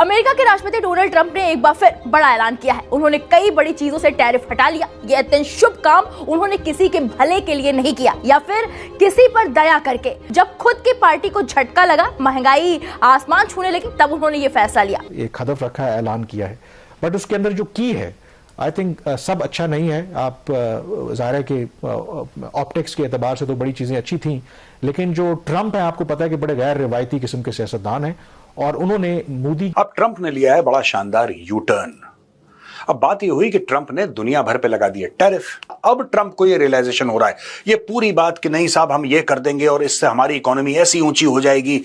America के राष्ट्रपति Donald Trump ने एक बार फिर बड़ा ऐलान किया है। उन्होंने कई बड़ी चीजों से टैरिफ हटा लिया। यह अत्यंत शुभ काम उन्होंने किसी के भले के लिए नहीं किया या फिर किसी पर दया करके। जब खुद की पार्टी को झटका लगा, महंगाई आसमान छूने लगी, तब उन्होंने ये फैसला लिया। एक हदफ रखा है, ऐलान किया है, बट उसके अंदर जो की है आई थिंक सब अच्छा नहीं है। आप जाहिर है कि ऑप्टिक्स के एतबार से तो बड़ी चीजें अच्छी थी, लेकिन जो ट्रंप है आपको पता है कि बड़े गैर रिवायती किस्म के सियासतदान हैं और उन्होंने मोदी। अब ट्रंप ने लिया है बड़ा शानदार यू टर्न। अब बात यह हुई कि ट्रंप ने दुनिया भर पे लगा दिए टैरिफ। अब ट्रंप को यह रियलाइजेशन हो रहा है, ये पूरी बात कि नहीं साहब हम ये कर देंगे और इससे हमारी इकोनॉमी ऐसी ऊंची हो जाएगी।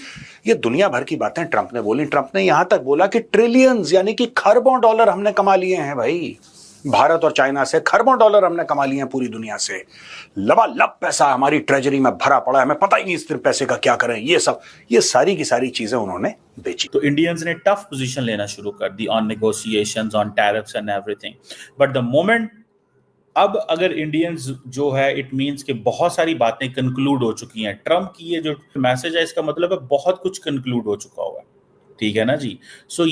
ये दुनिया भर की बातें ट्रंप ने बोली। ट्रंप ने यहां तक बोला कि ट्रिलियंस यानी कि खरबों डॉलर हमने कमा लिए हैं भाई। भारत और चाइना से खरबों डॉलर हमने कमा लिए हैं, पूरी दुनिया से लबालब पैसा हमारी ट्रेजरी में भरा पड़ा है, हमें पता ही नहीं इस पैसे का क्या करें। ये सारी की सारी चीजें उन्होंने बेची। तो इंडियंस ने टफ पोजीशन लेना शुरू कर दी on negotiations, on tariffs and everything. But the moment अब अगर इंडियंस जो है, इट मींस कि बहुत सारी बातें कंक्लूड हो चुकी हैं। ट्रंप की ये जो मैसेज है, इसका मतलब है बहुत कुछ कंक्लूड हो चुका हुआ है, ठीक है ना जी। सो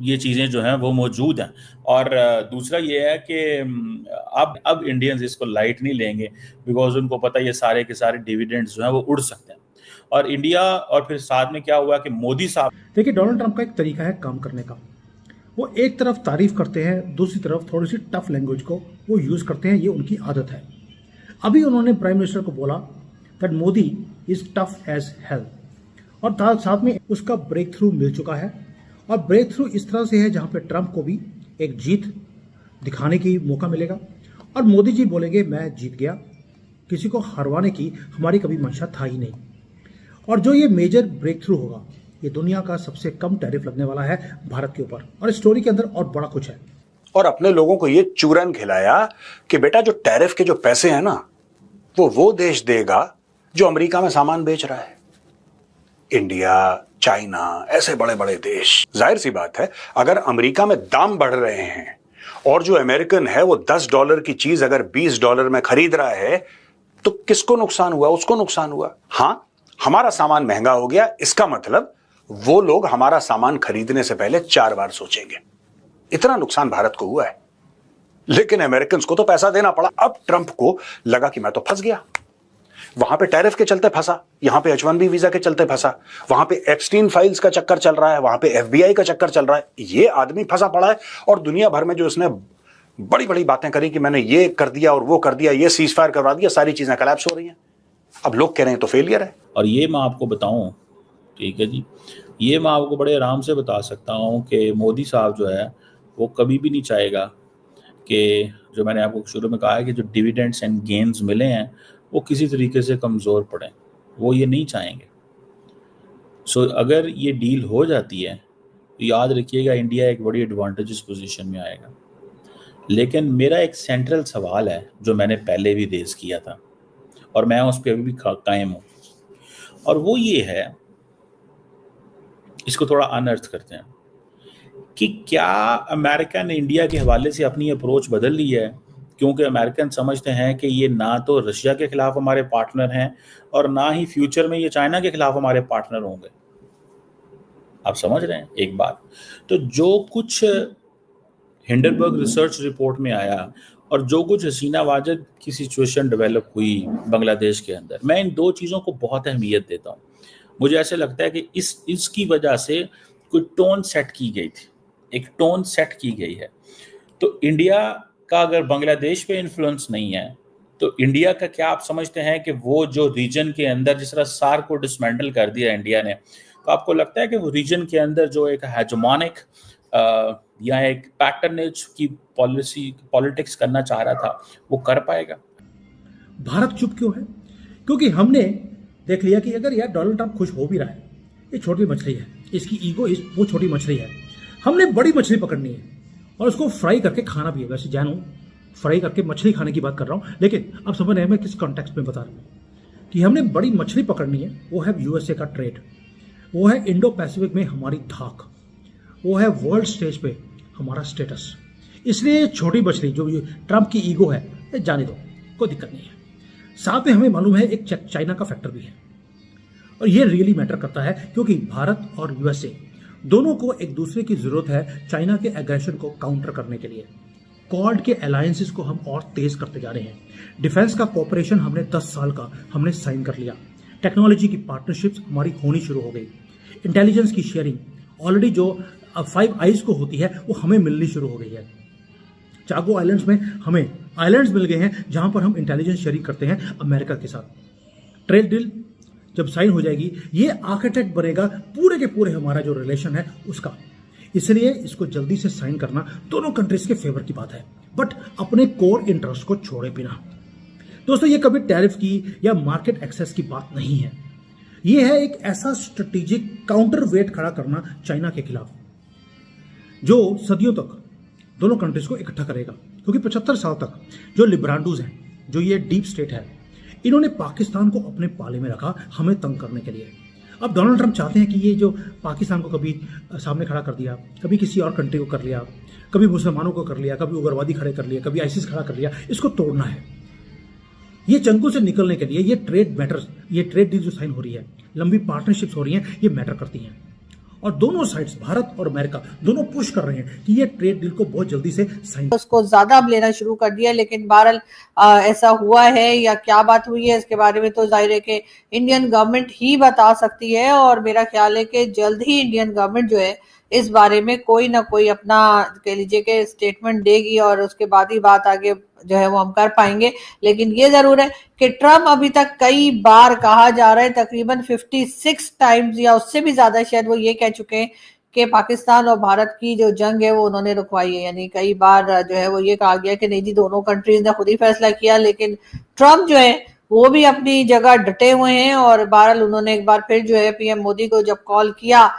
ये चीज़ें जो हैं वो मौजूद हैं। और दूसरा ये है कि अब इंडियंस इसको लाइट नहीं लेंगे, बिकॉज उनको पता है ये सारे के सारे डिविडेंड्स जो हैं वो उड़ सकते हैं। और इंडिया, और फिर साथ में क्या हुआ कि मोदी साहब, देखिए डोनाल्ड ट्रंप का एक तरीका है काम करने का। वो एक तरफ तारीफ करते हैं, दूसरी तरफ थोड़ी सी टफ लैंग्वेज को वो यूज़ करते हैं, ये उनकी आदत है। अभी उन्होंने प्राइम मिनिस्टर को बोला that Modi is tough as hell, और साथ में उसका ब्रेक थ्रू मिल चुका है। और ब्रेक थ्रू इस तरह से है जहां पे ट्रंप को भी एक जीत दिखाने की मौका मिलेगा और मोदी जी बोलेंगे मैं जीत गया, किसी को हरवाने की हमारी कभी मंशा था ही नहीं। और जो ये मेजर ब्रेक थ्रू होगा, ये दुनिया का सबसे कम टैरिफ लगने वाला है भारत के ऊपर। और स्टोरी के अंदर और बड़ा कुछ है। और अपने लोगों को ये चूरन खिलाया कि बेटा जो टैरिफ के जो पैसे हैं ना, वो देश देगा जो अमेरिका में सामान बेच रहा है। इंडिया, चाइना, ऐसे बड़े बड़े देश। जाहिर सी बात है, अगर अमेरिका में दाम बढ़ रहे हैं और जो अमेरिकन है वो $10 की चीज अगर $20 में खरीद रहा है, तो किसको नुकसान हुआ? उसको नुकसान हुआ। हां, हमारा सामान महंगा हो गया, इसका मतलब वो लोग हमारा सामान खरीदने से पहले 4 बार सोचेंगे। इतना नुकसान भारत को हुआ है, लेकिन अमेरिकन को तो पैसा देना पड़ा। अब ट्रंप को लगा कि मैं तो फंस गया। वहां पे टैरिफ के चलते फंसा, यहां पे H1B वीजा के चलते फंसा, वहां पे एप्स्टीन फाइल्स का चक्कर चल रहा है, वहां पे FBI का चक्कर चल रहा है। ये आदमी फंसा पड़ा है। और दुनिया भर में जो इसने बड़ी बड़ी बातें करी कि मैंने ये कर दिया और वो कर दिया, ये सीज फायर करवा दिया, सारी चीजें कोलैप्स हो रही हैं। अब लोग कह रहे हैं तो फेलियर है। और ये मैं आपको बताऊं, ठीक है जी, ये मैं आपको बड़े आराम से बता सकता हूं कि मोदी साहब जो है वो कभी भी नहीं चाहेगा कि, जो मैंने आपको शुरू में कहा है कि जो डिविडेंड्स एंड गेन्स मिले हैं वो किसी तरीके से कमज़ोर पड़े, वो ये नहीं चाहेंगे। सो अगर ये डील हो जाती है तो याद रखिएगा इंडिया एक बड़ी एडवांटेजेस पोजीशन में आएगा। लेकिन मेरा एक सेंट्रल सवाल है जो मैंने पहले भी रेज़ किया था और मैं उस पर अभी भी कायम हूँ, और वो ये है, इसको थोड़ा अनअर्थ करते हैं कि क्या अमेरिका ने इंडिया के हवाले से अपनी अप्रोच बदल ली है, क्योंकि अमेरिकन समझते हैं कि ये ना तो रशिया के खिलाफ हमारे पार्टनर हैं और ना ही फ्यूचर में ये चाइना के खिलाफ हमारे पार्टनर होंगे। आप समझ रहे हैं एक बात? तो जो कुछ हिंडनबर्ग रिसर्च रिपोर्ट में आया और जो कुछ हसीना वाजिद की सिचुएशन डेवलप हुई बांग्लादेश के अंदर, मैं इन दो चीज़ों को बहुत अहमियत देता हूँ। मुझे ऐसे लगता है कि इसकी वजह से कोई टोन सेट की गई थी, एक टोन सेट की गई है। तो इंडिया का अगर बांग्लादेश पे इन्फ्लुएंस नहीं है तो इंडिया का क्या आप समझते हैं कि वो जो रीजन के अंदर जिस तरह सार्क को डिसमेंटल कर दिया इंडिया ने, तो आपको लगता है कि वो रीजन के अंदर जो एक हेजेमोनिक या एक पैटर्नेज की पॉलिटिक्स करना चाह रहा था वो कर पाएगा? भारत चुप क्यों है? क्योंकि हमने देख लिया कि अगर यार डोनाल्ड ट्रंप खुश हो भी रहा है, ये छोटी मछली है, इसकी ईगो वो छोटी मछली है। हमने बड़ी मछली पकड़नी है और उसको फ्राई करके खाना भी है। वैसे जानू फ्राई करके मछली खाने की बात कर रहा हूँ, लेकिन अब समझ रहे हैं मैं किस कॉन्टेक्स्ट में बता रहा हूँ कि हमने बड़ी मछली पकड़नी है। वो है USA का ट्रेड, वो है इंडो पैसिफिक में हमारी धाक, वो है वर्ल्ड स्टेज पे हमारा स्टेटस। इसलिए छोटी मछली जो ट्रंप की ईगो है जाने दो, कोई दिक्कत नहीं है। साथ में हमें मालूम है एक चाइना का फैक्टर भी है। और ये रियली मैटर करता है क्योंकि भारत और यूएसए दोनों को एक दूसरे की जरूरत है चाइना के एग्रेशन को काउंटर करने के लिए। क्वाड के अलायंसेस को हम और तेज करते जा रहे हैं। डिफेंस का कॉपरेशन हमने 10 साल का हमने साइन कर लिया। टेक्नोलॉजी की पार्टनरशिप्स हमारी होनी शुरू हो गई। इंटेलिजेंस की शेयरिंग ऑलरेडी जो 5 आइज को होती है वो हमें मिलनी शुरू हो गई है। चागो आइलैंड्स में हमें आइलैंड्स मिल गए हैं जहां पर हम इंटेलिजेंस शेयरिंग करते हैं अमेरिका के साथ। ट्रेड डील जब साइन हो जाएगी ये आर्किटेक्ट बनेगा पूरे के पूरे हमारा जो रिलेशन है उसका। इसलिए इसको जल्दी से साइन करना दोनों कंट्रीज के फेवर की बात है, बट अपने कोर इंटरेस्ट को छोड़े बिना। दोस्तों ये कभी टैरिफ की या मार्केट एक्सेस की बात नहीं है, ये है एक ऐसा स्ट्रेटेजिक काउंटर वेट खड़ा करना चाइना के खिलाफ जो सदियों तक दोनों कंट्रीज को इकट्ठा करेगा। क्योंकि 75 साल तक जो लिब्रांडूज हैं, जो ये डीप स्टेट है, इन्होंने पाकिस्तान को अपने पाले में रखा हमें तंग करने के लिए। अब डोनाल्ड ट्रंप चाहते हैं कि ये जो पाकिस्तान को कभी सामने खड़ा कर दिया, कभी किसी और कंट्री को कर लिया, कभी मुसलमानों को कर लिया, कभी उग्रवादी खड़े कर लिया, कभी आईसिस खड़ा कर लिया, इसको तोड़ना है। ये चंगुल से निकलने के लिए ये ट्रेड मैटर्स, ये ट्रेड डील जो साइन हो रही है, लंबी पार्टनरशिप्स हो रही हैं, ये मैटर करती हैं। और दोनों साइड्स भारत और अमेरिका दोनों पुश कर रहे हैं कि ये ट्रेड डील को बहुत जल्दी से साइन उसको ज्यादा अब लेना शुरू कर दिया। लेकिन बहरहाल ऐसा हुआ है या क्या बात हुई है इसके बारे में तो जाहिर है कि इंडियन गवर्नमेंट ही बता सकती है। और मेरा ख्याल है कि जल्द ही इंडियन गवर्नमेंट जो है इस बारे में कोई ना कोई अपना कह लीजिए कि स्टेटमेंट देगी और उसके बाद ही बात आगे जो है वो हम कर पाएंगे। लेकिन ये जरूर है कि ट्रम्प अभी तक कई बार कहा जा रहा है, तकरीबन 56 टाइम्स या उससे भी ज्यादा शायद वो ये कह चुके हैं कि पाकिस्तान और भारत की जो जंग है वो उन्होंने रुकवाई है। यानी कई बार जो है वो ये कहा गया कि नहीं जी दोनों कंट्रीज ने खुद ही फैसला किया। लेकिन ट्रम्प जो है वो भी अपनी जगह डटे हुए हैं और बहरहाल उन्होंने एक बार फिर जो है पीएम मोदी को जब कॉल किया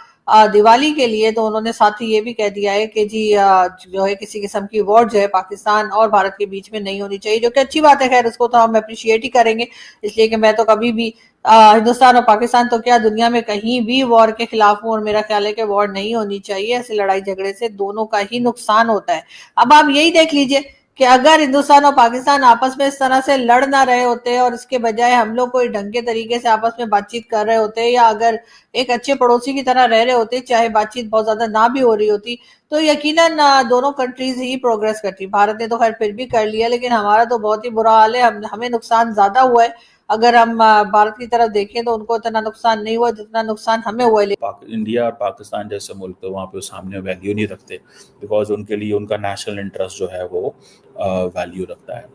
दिवाली के लिए तो उन्होंने साथ ही ये भी कह दिया है कि जी जो है किसी किस्म की वॉर जो है पाकिस्तान और भारत के बीच में नहीं होनी चाहिए, जो कि अच्छी बात है। खैर उसको तो हम अप्रिशिएट ही करेंगे, इसलिए कि मैं तो कभी भी हिंदुस्तान और पाकिस्तान तो क्या दुनिया में कहीं भी वॉर के खिलाफ हूं और मेरा ख्याल है कि वॉर नहीं होनी चाहिए। ऐसे लड़ाई झगड़े से दोनों का ही नुकसान होता है। अब आप यही देख लीजिए कि अगर हिंदुस्तान और पाकिस्तान आपस में इस तरह से लड़ ना रहे होते और इसके बजाय हम लोग कोई ढंग के तरीके से आपस में बातचीत कर रहे होते या अगर एक अच्छे पड़ोसी की तरह रह रहे होते, चाहे बातचीत बहुत ज्यादा ना भी हो रही होती, तो यकीनन दोनों कंट्रीज ही प्रोग्रेस करती। भारत ने तो खैर फिर भी कर लिया, लेकिन हमारा तो बहुत ही बुरा हाल है। हमें नुकसान ज्यादा हुआ है। अगर हम भारत की तरफ देखें तो उनको इतना नुकसान नहीं हुआ जितना नुकसान हमें हुआ है। इंडिया और पाकिस्तान जैसे मुल्क तो वहाँ पे सामने वैल्यू नहीं रखते, बिकॉज उनके लिए उनका नेशनल इंटरेस्ट जो है वो वैल्यू रखता है।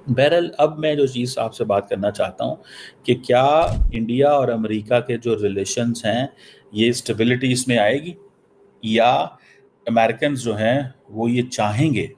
बहरहाल अब मैं जो चीज़ आपसे बात करना चाहता हूँ कि क्या इंडिया और अमेरिका के जो रिलेशंस हैं ये स्टेबिलिटी इसमें आएगी, या अमेरिकन्स जो हैं वो ये चाहेंगे